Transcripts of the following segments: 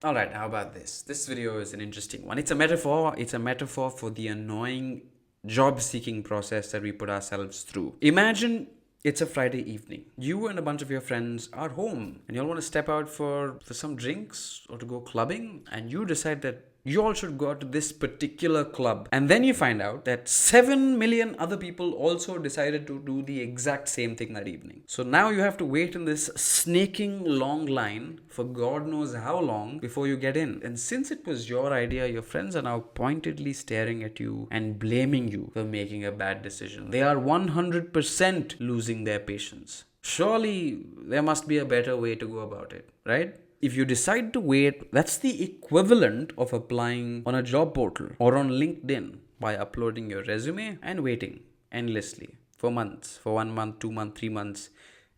All right, how about this? This video is an interesting one. It's a metaphor. It's a metaphor for the annoying job seeking process that we put ourselves through. Imagine it's a Friday evening. You and a bunch of your friends are home and you all want to step out for some drinks or to go clubbing, and you decide that you all should go out to this particular club. And then you find out that 7 million other people also decided to do the exact same thing that evening. So now you have to wait in this snaking long line for God knows how long before you get in. And since it was your idea, your friends are now pointedly staring at you and blaming you for making a bad decision. They are 100% losing their patience. Surely there must be a better way to go about it, right? If you decide to wait, that's the equivalent of applying on a job portal or on LinkedIn by uploading your resume and waiting endlessly for months, for 1 month, 2 months, 3 months,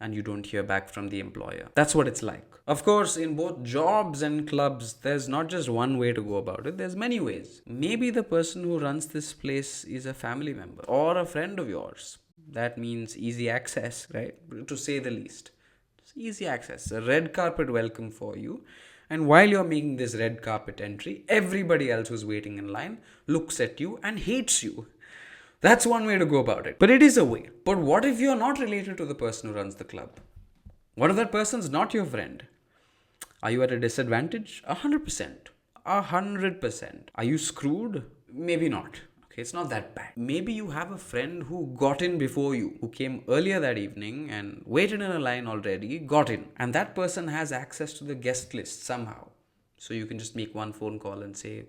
and you don't hear back from the employer. That's what it's like. Of course, in both jobs and clubs, there's not just one way to go about it, there's many ways. Maybe the person who runs this place is a family member or a friend of yours. That means easy access, right? To say the least. Easy access, a red carpet welcome for you. And while you're making this red carpet entry, everybody else who's waiting in line looks at you and hates you. That's one way to go about it. But it is a way. But what if you're not related to the person who runs the club? What if that person's not your friend? Are you at a disadvantage? 100%. 100%. Are you screwed? Maybe not. Okay, it's not that bad. Maybe you have a friend who got in before you, who came earlier that evening and waited in a line already, got in. And that person has access to the guest list somehow. So you can just make one phone call and say,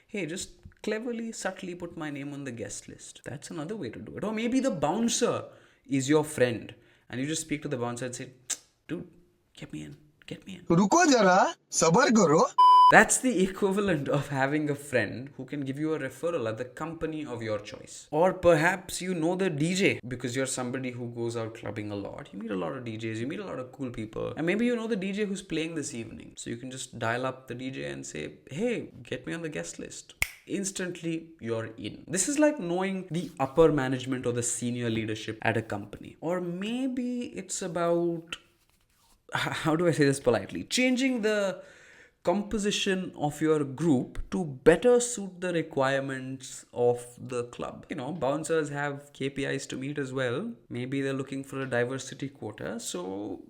hey, just cleverly, subtly put my name on the guest list. That's another way to do it. Or maybe the bouncer is your friend and you just speak to the bouncer and say, dude, get me in. Get me in. रुको जरा सबर करो. That's the equivalent of having a friend who can give you a referral at the company of your choice. Or perhaps you know the DJ because you're somebody who goes out clubbing a lot. You meet a lot of DJs, you meet a lot of cool people. And maybe you know the DJ who's playing this evening. So you can just dial up the DJ and say, hey, get me on the guest list. Instantly you're in. This is like knowing the upper management or the senior leadership at a company. Or maybe it's about, how do I say this politely? Changing the composition of your group to better suit the requirements of the club. You know, bouncers have KPIs to meet as well. Maybe they're looking for a diversity quota. So,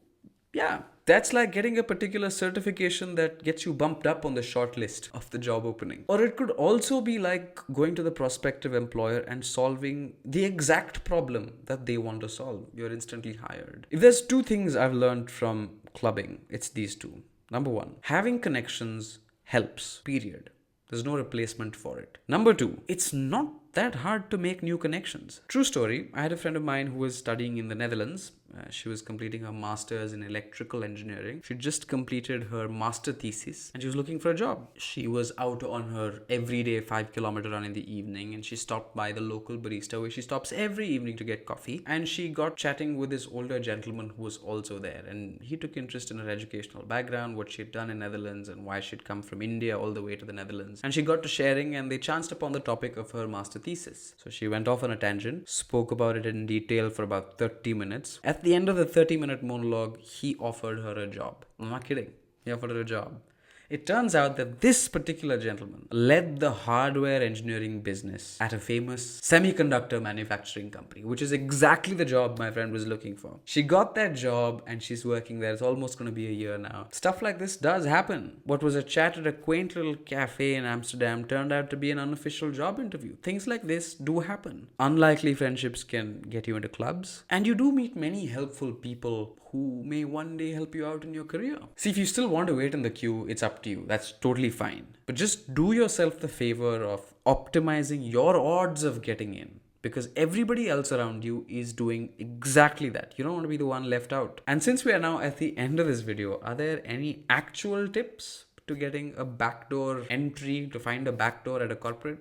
yeah, that's like getting a particular certification that gets you bumped up on the short list of the job opening. Or it could also be like going to the prospective employer and solving the exact problem that they want to solve. You're instantly hired. If there's two things I've learned from clubbing, it's these two. Number one, having connections helps, period. There's no replacement for it. Number two, it's not that hard to make new connections. True story, I had a friend of mine who was studying in the Netherlands. She was completing her master's in electrical engineering. She just completed her master thesis and she was looking for a job. She was out on her everyday 5 kilometer run in the evening and she stopped by the local barista where she stops every evening to get coffee. And she got chatting with this older gentleman who was also there. And he took interest in her educational background, what she had done in Netherlands and why she'd come from India all the way to the Netherlands. And she got to sharing and they chanced upon the topic of her master thesis. So she went off on a tangent, spoke about it in detail for about 30 minutes. At the end of the 30-minute monologue, he offered her a job. I'm not kidding. He offered her a job. It turns out that this particular gentleman led the hardware engineering business at a famous semiconductor manufacturing company, which is exactly the job my friend was looking for. She got that job and she's working there. It's almost going to be a year now. Stuff like this does happen. What was a chat at a quaint little cafe in Amsterdam turned out to be an unofficial job interview. Things like this do happen. Unlikely friendships can get you into clubs, and you do meet many helpful people who may one day help you out in your career. See, if you still want to wait in the queue, it's up to you. That's totally fine. But just do yourself the favor of optimizing your odds of getting in, because everybody else around you is doing exactly that. You don't want to be the one left out. And since we are now at the end of this video, are there any actual tips to getting a backdoor entry, to find a backdoor at a corporate?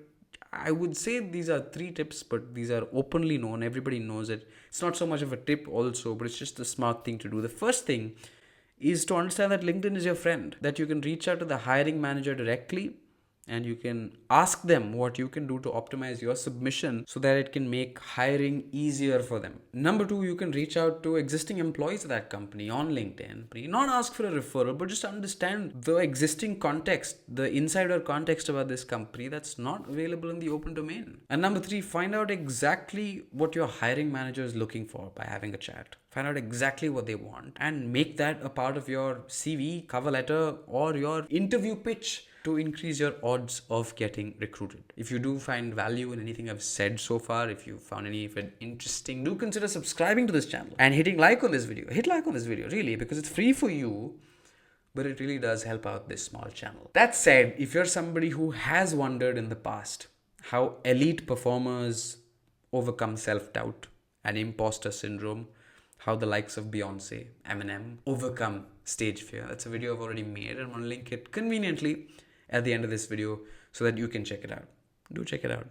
I would say these are 3 tips, but these are openly known. Everybody knows it. It's not so much of a tip also, but it's just a smart thing to do. The first thing is to understand that LinkedIn is your friend, that you can reach out to the hiring manager directly and you can ask them what you can do to optimize your submission so that it can make hiring easier for them. Number two, you can reach out to existing employees of that company on LinkedIn. Not ask for a referral, but just understand the existing context, the insider context about this company that's not available in the open domain. And number three, find out exactly what your hiring manager is looking for by having a chat. Find out exactly what they want and make that a part of your CV, cover letter, or your interview pitch to increase your odds of getting recruited. If you do find value in anything I've said so far, if you found any of it interesting, do consider subscribing to this channel and hitting like on this video. Hit like on this video, really, because it's free for you, but it really does help out this small channel. That said, if you're somebody who has wondered in the past how elite performers overcome self-doubt and imposter syndrome, how the likes of Beyonce, Eminem overcome stage fear, that's a video I've already made. I'm going to link it conveniently at the end of this video so that you can check it out. Do check it out.